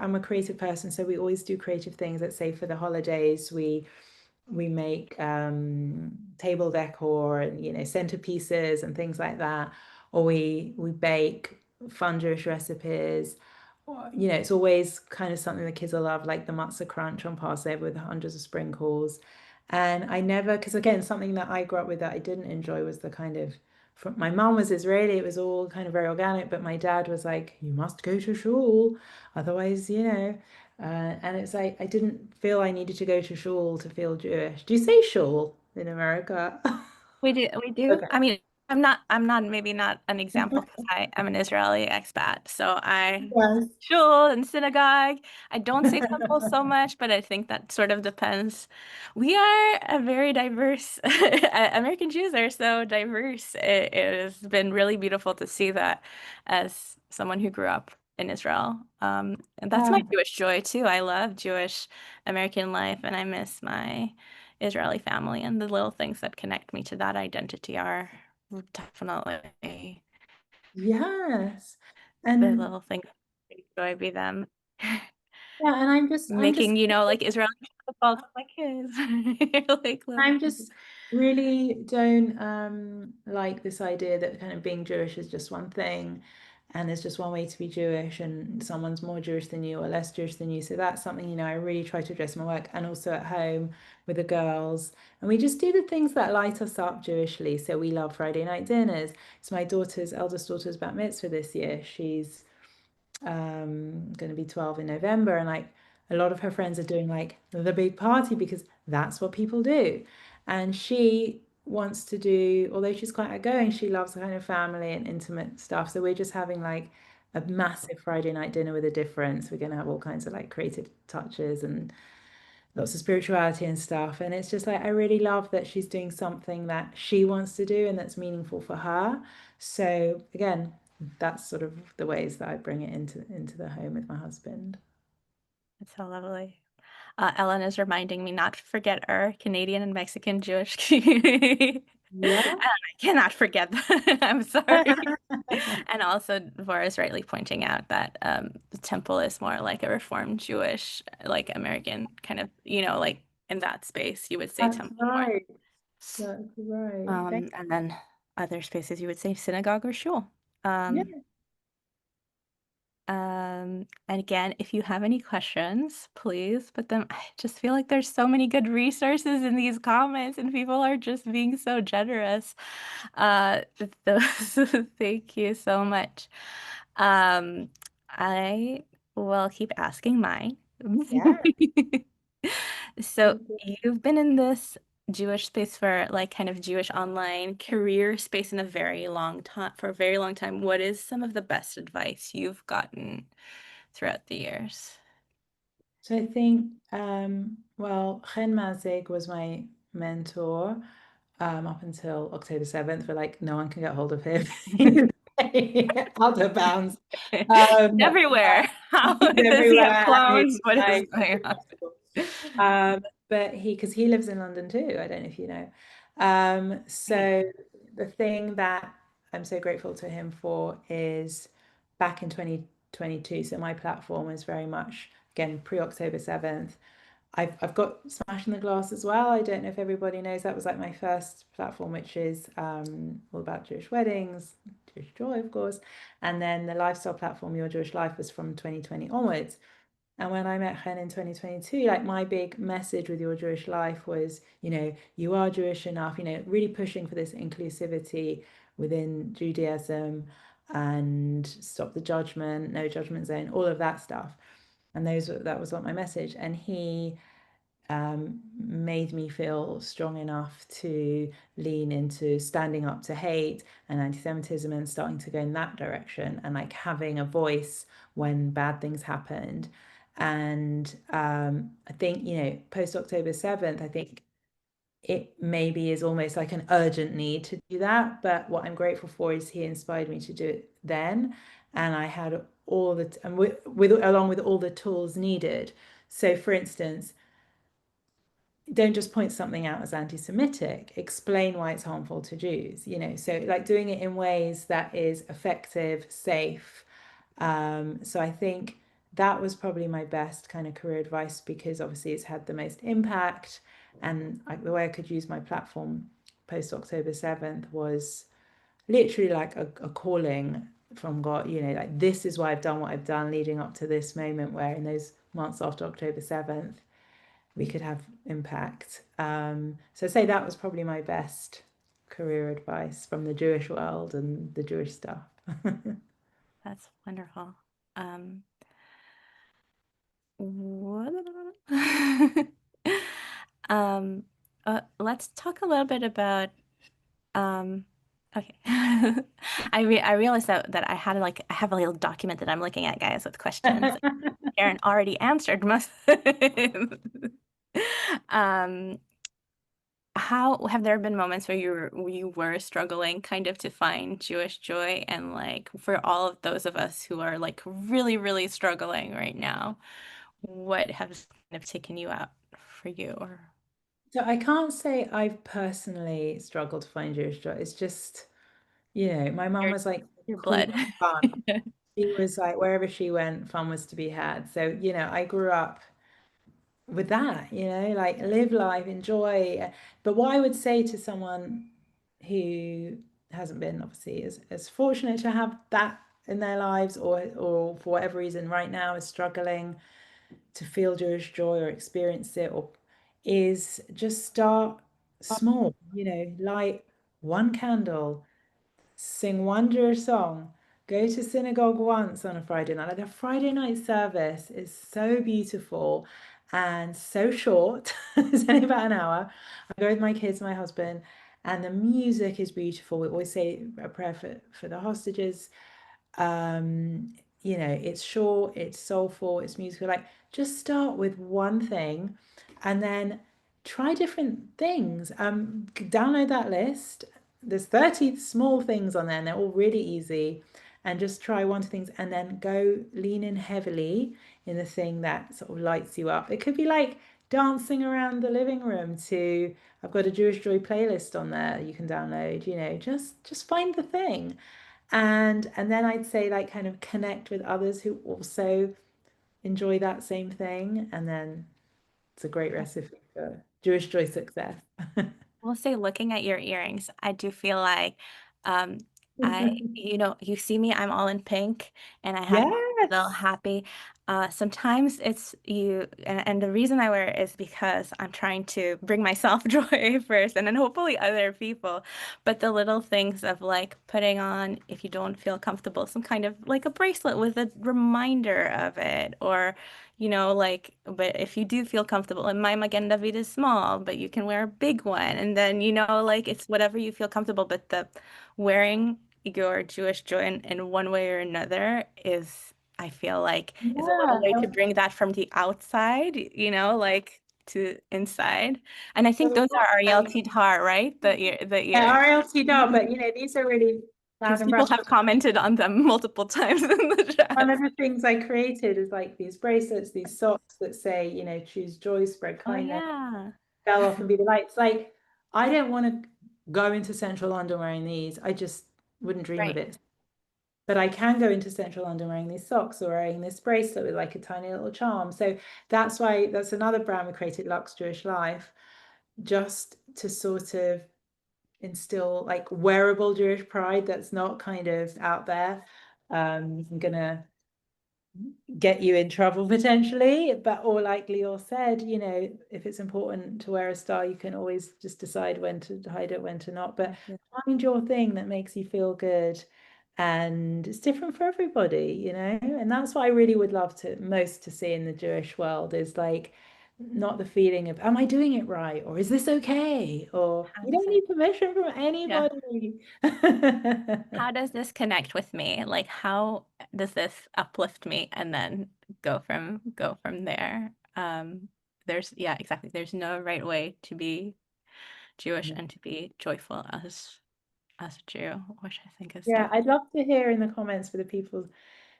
I'm a creative person, so we always do creative things. Let's say for the holidays, we make table decor and centerpieces and things like that, or we bake fun Jewish recipes. Or, it's always kind of something the kids will love, like the matzah crunch on Passover with hundreds of sprinkles. And I never, because again, something that I grew up with that I didn't enjoy was the kind of, my mom was Israeli, it was all kind of very organic, but my dad was like, you must go to shul, otherwise, and it's like, I didn't feel I needed to go to shul to feel Jewish. Do you say shul in America? We do, we do. Okay. I mean, I'm not, maybe not an example because I am an Israeli expat. So I Yes. shul and synagogue. I don't say temple so much, but I think that sort of depends. We are a very diverse, American Jews are so diverse. It has been really beautiful to see that as someone who grew up in Israel. And that's my Yeah. Jewish joy too. I love Jewish American life and I miss my Israeli family, and the little things that connect me to that identity are definitely Yes. the And little things that enjoy be them. yeah, and Making, like Israeli football to my kids. Like little I'm just really don't like this idea that kind of being Jewish is just one thing and there's just one way to be Jewish and someone's more Jewish than you or less Jewish than you. So that's something, I really try to address in my work and also at home with the girls. And we just do the things that light us up Jewishly. So we love Friday night dinners. It's my eldest daughter's bat mitzvah this year. She's going to be 12 in November, and like a lot of her friends are doing like the big party because that's what people do. And she wants to do, although she's quite outgoing, she loves the kind of family and intimate stuff. So we're just having like a massive Friday night dinner with a difference. We're going to have all kinds of like creative touches and lots of spirituality and stuff. And it's just like, I really love that she's doing something that she wants to do and that's meaningful for her. So again, that's sort of the ways that I bring it into the home with my husband. It's so lovely. Ellen is reminding me not to forget our Canadian and Mexican Jewish community. Yeah. I cannot forget that. I'm sorry. And also, Vora is rightly pointing out that the temple is more like a Reformed Jewish, like American kind of, like in that space, you would say That's temple more. right. That's right. Thank And then other spaces, you would say synagogue or shul. you. Um, and again, if you have any questions, please put them. I just feel like there's so many good resources in these comments, and people are just being so generous. Uh, those, thank you so much. I will keep asking mine. Yeah. So Thank you. you've been in this Jewish space for like kind of Jewish online career space in a very long time, for a very long time. What is some of the best advice you've gotten throughout the years? So I think, well, Chen Mazig was my mentor up until October 7th, but like no one can get hold of him. Out of bounds. He's But everywhere. How he's does he have everywhere. clones? What is Like, going on? but because he lives in London too. I don't know if you know. Right. So the thing that I'm so grateful to him for is back in 2022. So my platform is very much again pre-October 7th. I've got Smash in the Glass as well. I don't know if everybody knows that was like my first platform, which is all about Jewish weddings, Jewish joy, of course. And then the lifestyle platform, Your Jewish Life, was from 2020 onwards. And when I met Chen in 2022, like my big message with Your Jewish Life was, you are Jewish enough, really pushing for this inclusivity within Judaism and stop the judgment, no judgment zone, all of that stuff. And that was what my message. And he made me feel strong enough to lean into standing up to hate and anti-Semitism and starting to go in that direction and like having a voice when bad things happened. And I think, post October 7th, I think it maybe is almost like an urgent need to do that. But what I'm grateful for is he inspired me to do it then. And I had all the, and along with all the tools needed. So for instance, don't just point something out as anti-Semitic, explain why it's harmful to Jews, so like doing it in ways that is effective, safe. So I think that was probably my best kind of career advice because obviously it's had the most impact. And like the way I could use my platform post October 7th was literally like a calling from God, like this is why I've done what I've done leading up to this moment where in those months after October 7th, we could have impact. So say that was probably my best career advice from the Jewish world and the Jewish stuff. That's wonderful. Um, what- um, let's talk a little bit about okay. I realized that I had like I have a little document that I'm looking at, guys, with questions. Karen already answered most of them. Um, how have there been moments where you were struggling kind of to find Jewish joy, and like for all of those of us who are like really, really struggling right now, what has kind of taken you out for you or So I can't say I've personally struggled to find Jewish joy. It's just, my mum your was like your queen blood? of fun. She was like, wherever she went, fun was to be had. So, I grew up with that, like live life, enjoy. But what I would say to someone who hasn't been obviously as fortunate to have that in their lives, or for whatever reason right now is struggling to feel Jewish joy or experience it, or is just start small, light one candle, sing one Jewish song, go to synagogue once on a Friday night. Like a Friday night service is so beautiful and so short. It's only about an hour. I go with my kids, my husband, and the music is beautiful. We always say a prayer for the hostages. um it's short, it's soulful, it's musical. Like, just start with one thing and then try different things. Download that list. There's 30 small things on there and they're all really easy, and just try one things and then go lean in heavily in the thing that sort of lights you up. It could be like dancing around the living room to, I've got a Jewish Joy playlist on there you can download. Just find the thing. And then I'd say, like, kind of connect with others who also enjoy that same thing, and then it's a great recipe for Jewish joy success. We'll say looking at your earrings, I do feel like um you see me, I'm all in pink and I have a little Yes. happy. Sometimes it's you and the reason I wear it is because I'm trying to bring myself joy first and then hopefully other people. But the little things of like putting on, if you don't feel comfortable, some kind of like a bracelet with a reminder of it, or like, but if you do feel comfortable, and my Magen David is small, but you can wear a big one. And then, like it's whatever you feel comfortable. But the wearing your Jewish joy in one way or another I feel like, is a little way Yeah. to bring that from the outside, like to inside. And I think those are Ariel Like, Tidhar, right? The yeah, ear. RLT doll, but these are really loud Because and people brass. have commented on them multiple times in the One chat. of the things I created is like these bracelets, these socks that say, choose joy, spread Oh kindness, yeah. go off and be the light. It's like, I don't want to go into central London wearing these. I just wouldn't dream of Right. it. But I can go into central London wearing these socks or wearing this bracelet with like a tiny little charm. So that's another brand we created, Lux Jewish Life, just to sort of instill like wearable Jewish pride that's not kind of out there. I'm gonna get you in trouble potentially, but, or like Lior said, if it's important to wear a star, you can always just decide when to hide it, when to not. But find your thing that makes you feel good, and it's different for everybody, and that's what I really would love to most to see in the Jewish world, is like not the feeling of, am I doing it right, or is this okay, or How you does don't it? need permission from Yeah. anybody. How does this connect with me? Like, how does this uplift me and then go from there? Yeah, exactly. There's no right way to be Jewish and to be joyful as a Jew, which I think is Yeah, so. I'd love to hear in the comments for the people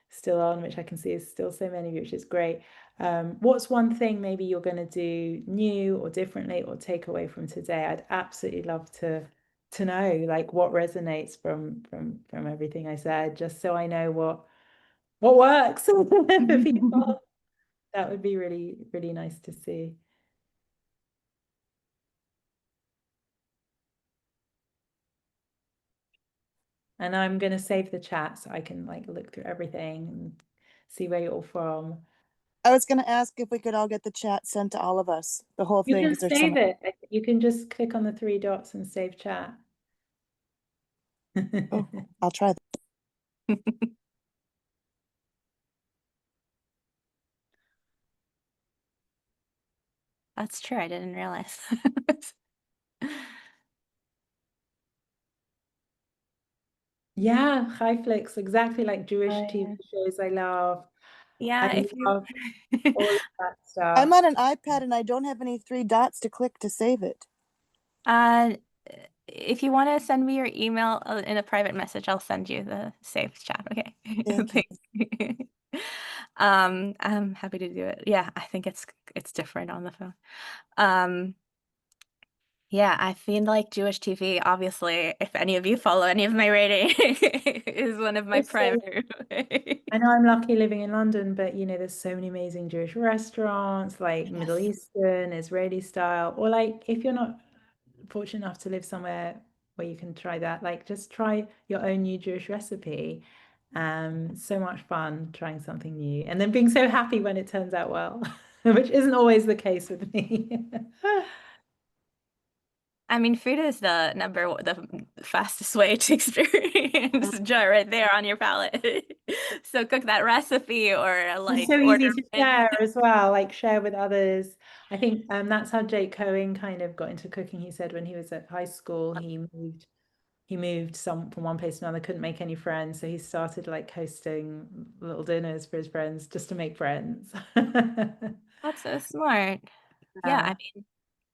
still on, which I can see is still so many of you, which is great. What's one thing maybe you're going to do new or differently or take away from today? I'd absolutely love to know, like, what resonates from everything I said, just so I know what works for people. That would be really, really nice to see. And I'm going to save the chat so I can like look through everything and see where you're all from. I was going to ask if we could all get the chat sent to all of us, the whole You thing, can because there's so save much. it. You can just click on the three dots and save chat. Oh, I'll try that. That's true. I didn't realize. Yeah, Flicks, exactly like Jewish Oh, TV yeah. shows I love. I Yeah, if you love all of that I'm stuff. on an iPad and I don't have any three dots to click to save it. uh if you want to send me your email in a private message, I'll send you the saved chat. Okay. Thank you. Thanks. I'm happy to do it. Yeah, I think it's different on the phone. Um, yeah, I feel like Jewish TV, obviously, if any of you follow any of my rating, is one of my Also, primary. I know I'm lucky living in London, but there's so many amazing Jewish restaurants, like Middle Yes. Eastern, Israeli style, or like if you're not fortunate enough to live somewhere where you can try that, like just try your own new Jewish recipe. So much fun trying something new and then being so happy when it turns out well, which isn't always the case with me. I mean, food is the fastest way to experience joy right there on your palate. So cook that recipe or It's like so easy order to it. share as well, like share with others. I think that's how Jake Cohen kind of got into cooking. He said when he was at high school, he moved from one place to another, couldn't make any friends, so he started like hosting little dinners for his friends just to make friends. That's so smart. Yeah, I Yeah. mean,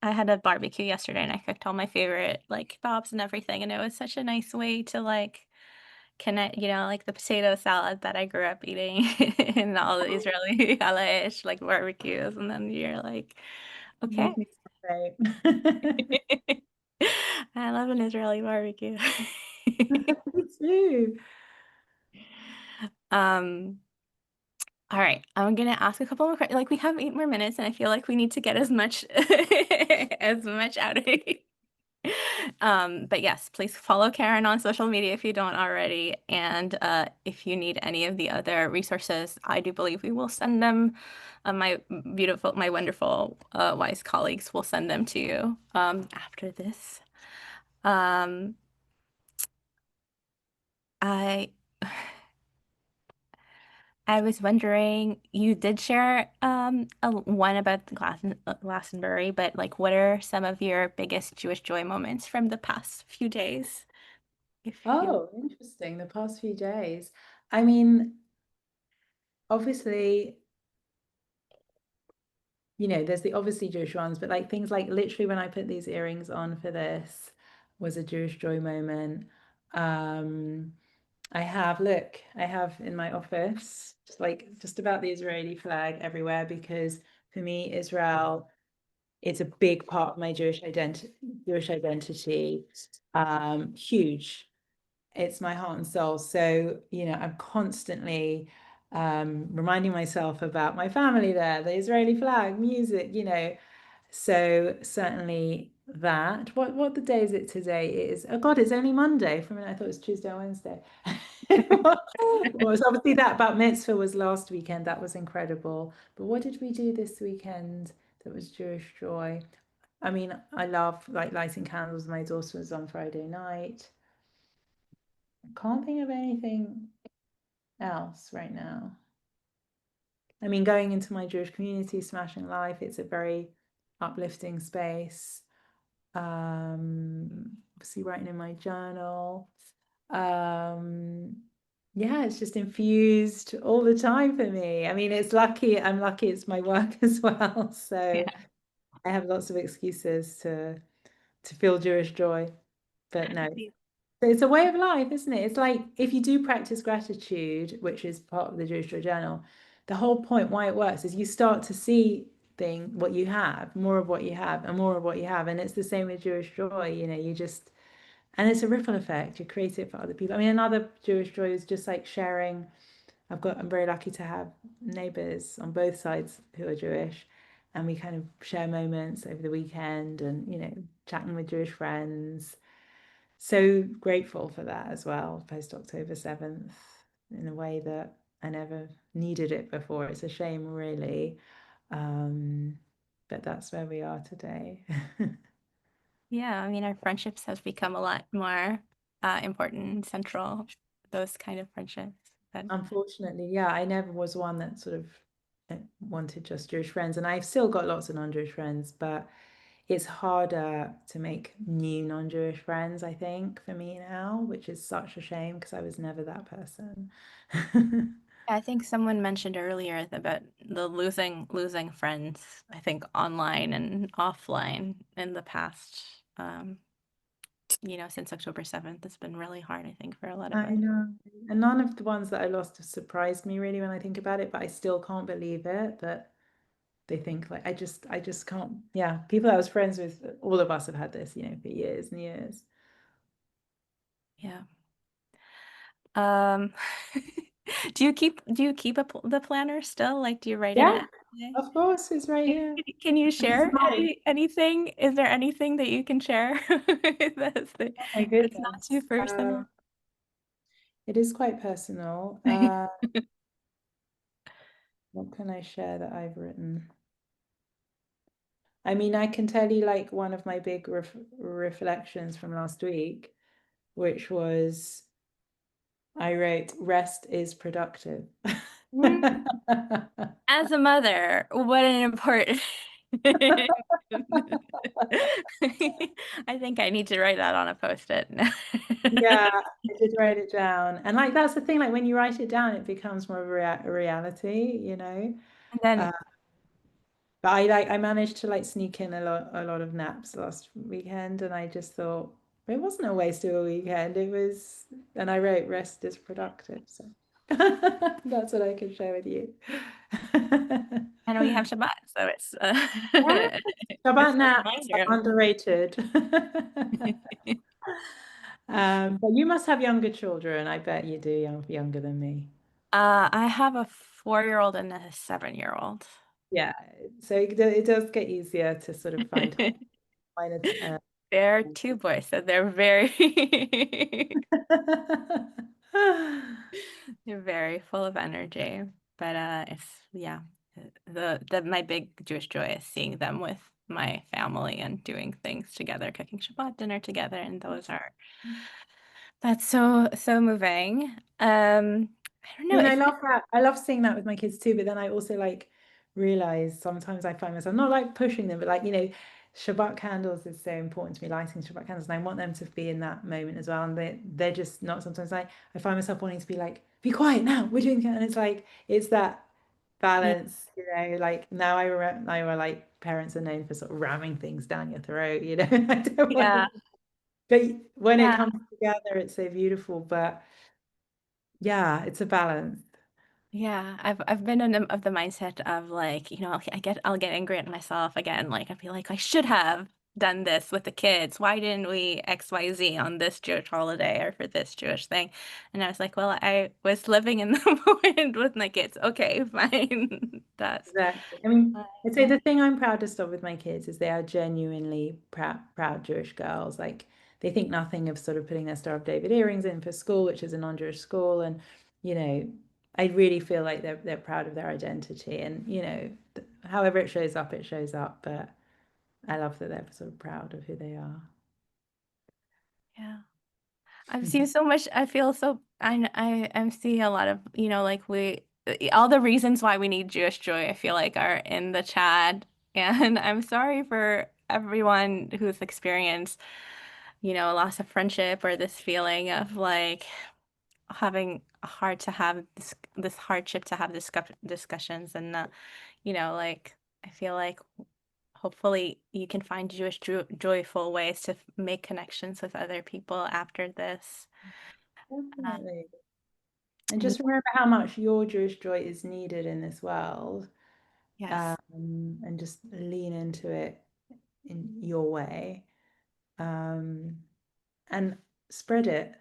I had a barbecue yesterday and I cooked all my favorite like kebabs and everything, and it was such a nice way to like connect, like the potato salad that I grew up eating and all the Israeli halash like barbecues, and then you're like, okay. Make me celebrate. I love an Israeli barbecue. Me too. Um, all right, I'm gonna ask a couple more questions. Like we have 8 more minutes, and I feel like we need to get as much as much out of it. But yes, please follow Karen on social media if you don't already. And if you need any of the other resources, I do believe we will send them. My wonderful, wise colleagues will send them to you after this. Um, I I was wondering, you did share one about the Glastonbury, but like, what are some of your biggest Jewish joy moments from the past few days? If you Oh, interesting. The past few days. I mean, obviously, there's the obviously Jewish ones, but like things like literally when I put these earrings on for this was a Jewish joy moment. Um, I have in my office just about the Israeli flag everywhere because for me, Israel, it's a big part of my Jewish identity. Huge. It's my heart and soul. So, I'm constantly reminding myself about my family there, the Israeli flag, music. So certainly that. What the day is it today? It is, oh God, it's only Monday. For a minute, I thought it was Tuesday or Wednesday. Well, it's obviously that Bat Mitzvah was last weekend. That was incredible. But what did we do this weekend that was Jewish joy? I mean, I love like lighting candles. My daughter was on Friday night. Can't think of anything else right now. I mean, going into my Jewish community, Smashing Life, it's a very uplifting space. Obviously writing in my journal. Um, yeah, it's just infused all the time for me. I mean, I'm lucky it's my work as well. So Yeah. I have lots of excuses to feel Jewish joy. But no, it's a way of life, isn't it? It's like if you do practice gratitude, which is part of the Jewish Joy Journal, the whole point why it works is you start to see what you have, more of what you have, and more of what you have. And it's the same with Jewish joy, and it's a ripple effect. You create it for other people. I mean, another Jewish joy is just like sharing. I'm very lucky to have neighbors on both sides who are Jewish, and we kind of share moments over the weekend and, chatting with Jewish friends. So grateful for that as well, post October 7th, in a way that never needed it before. It's a shame, really. But that's where we are today. Yeah, I mean, our friendships have become a lot more important and central, those kind of friendships. But Unfortunately, yeah, I never was one that sort of wanted just Jewish friends, and I've still got lots of non-Jewish friends, but it's harder to make new non-Jewish friends, I think, for me now, which is such a shame because I was never that person. I think someone mentioned earlier about the losing friends, I think online and offline in the past. Since October 7th, it's been really hard, I think, for a lot of I us. know. And none of the ones that I lost have surprised me really when I think about it, but I still can't believe it that they think like I just can't. Yeah, people I was friends with, all of us have had this, for years and years. Yeah. Um, do you keep the planner still? Like, do you write in Yeah, it every day? of course, it's right here. Can you And it's share mine. anything? Is there anything that you can share Oh my that's not too goodness. personal? It is quite personal. What can I share that I've written? I mean, I can tell you like one of my big reflections from last week, which was I wrote, rest is productive. Mm. As a mother, what an important. I think I need to write that on a post-it. Yeah, I did write it down. And like that's the thing, like when you write it down, it becomes more of a reality. And then, Uh, but I managed to like sneak in a lot of naps last weekend, and I just thought it wasn't a waste of a weekend. It was, and I wrote rest is productive. So that's what I can share with you. and we have Shabbat, so it's Yeah, it's Shabbat a naps are reminder. underrated. But you must have younger children. I bet you do, younger than me. I have a 4-year-old and a 7-year-old. Yeah, so it does get easier to sort of find time, find They're two boys, so they're very they're very full of energy. But it's yeah, the my big Jewish joy is seeing them with my family and doing things together, cooking Shabbat dinner together, and that's so moving. I don't I know mean, I if love that. I love seeing that with my kids too, but then I also like realize sometimes I find myself not like pushing them, but like, Shabbat candles is so important to me, lighting Shabbat candles, and I want them to be in that moment as well. And they're just not sometimes I find myself wanting to be like, be quiet now, we're doing it. And it's like it's that yeah, balance, like now I were like parents are known for sort of ramming things down your throat. I don't want yeah, to, but when it yeah. comes together, it's so beautiful. But yeah, it's a balance. Yeah, I've been in of the mindset of like, I'll get angry at myself again. Like I feel like I should have done this with the kids. Why didn't we XYZ on this Jewish holiday or for this Jewish thing? And I was like, well, I was living in the moment with my kids. Okay, fine. That's Exactly. I mean, I'd say fine. the thing I'm proudest of with my kids is they are genuinely proud Jewish girls. Like they think nothing of sort of putting their Star of David earrings in for school, which is a non-Jewish school, and you know, I really feel like they're proud of their identity, and however it shows up, it shows up. But I love that they're sort of proud of who they are. Yeah. I've seen so much. I feel so. I'm seeing a lot of like all the reasons why we need Jewish joy. I feel like are in the chat, and I'm sorry for everyone who's experienced a loss of friendship or this feeling of like having a hard to have this hardship to have discussions and like I feel like hopefully you can find joyful ways to make connections with other people after this. Uh, Definitely. And and just remember how much your Jewish joy is needed in this world, yes. and just lean into it in your way, um, and spread it.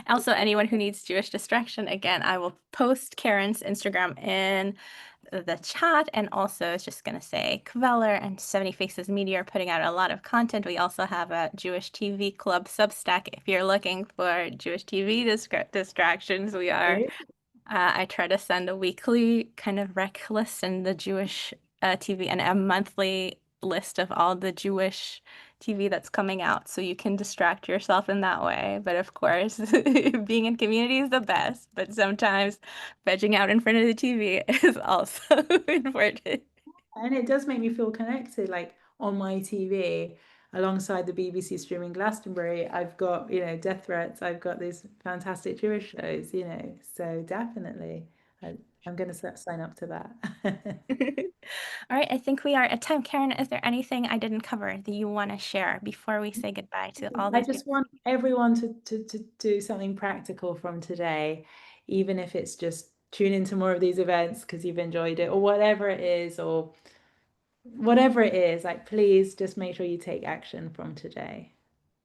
Also, anyone who needs Jewish distraction, again, I will post Karen's Instagram in the chat. And also, it's just going to say Kveller and 70 Faces Media are putting out a lot of content. We also have a Jewish TV Club Substack. If you're looking for Jewish TV distractions, we are Right? I try to send a weekly kind of rec list in the Jewish TV and a monthly list of all the Jewish TV that's coming out, so you can distract yourself in that way. But of course, being in community is the best, but sometimes vegging out in front of the TV is also important. And it does make me feel connected, like on my TV, alongside the BBC streaming Glastonbury, I've got, Death Threats, I've got these fantastic Jewish shows, so definitely I'm going to sign up to that. All right, I think we are at time. Karen, is there anything I didn't cover that you want to share before we say goodbye to all I these just people? want everyone to do something practical from today, even if it's just tune into more of these events because you've enjoyed it, or whatever it is, like please just make sure you take action from today.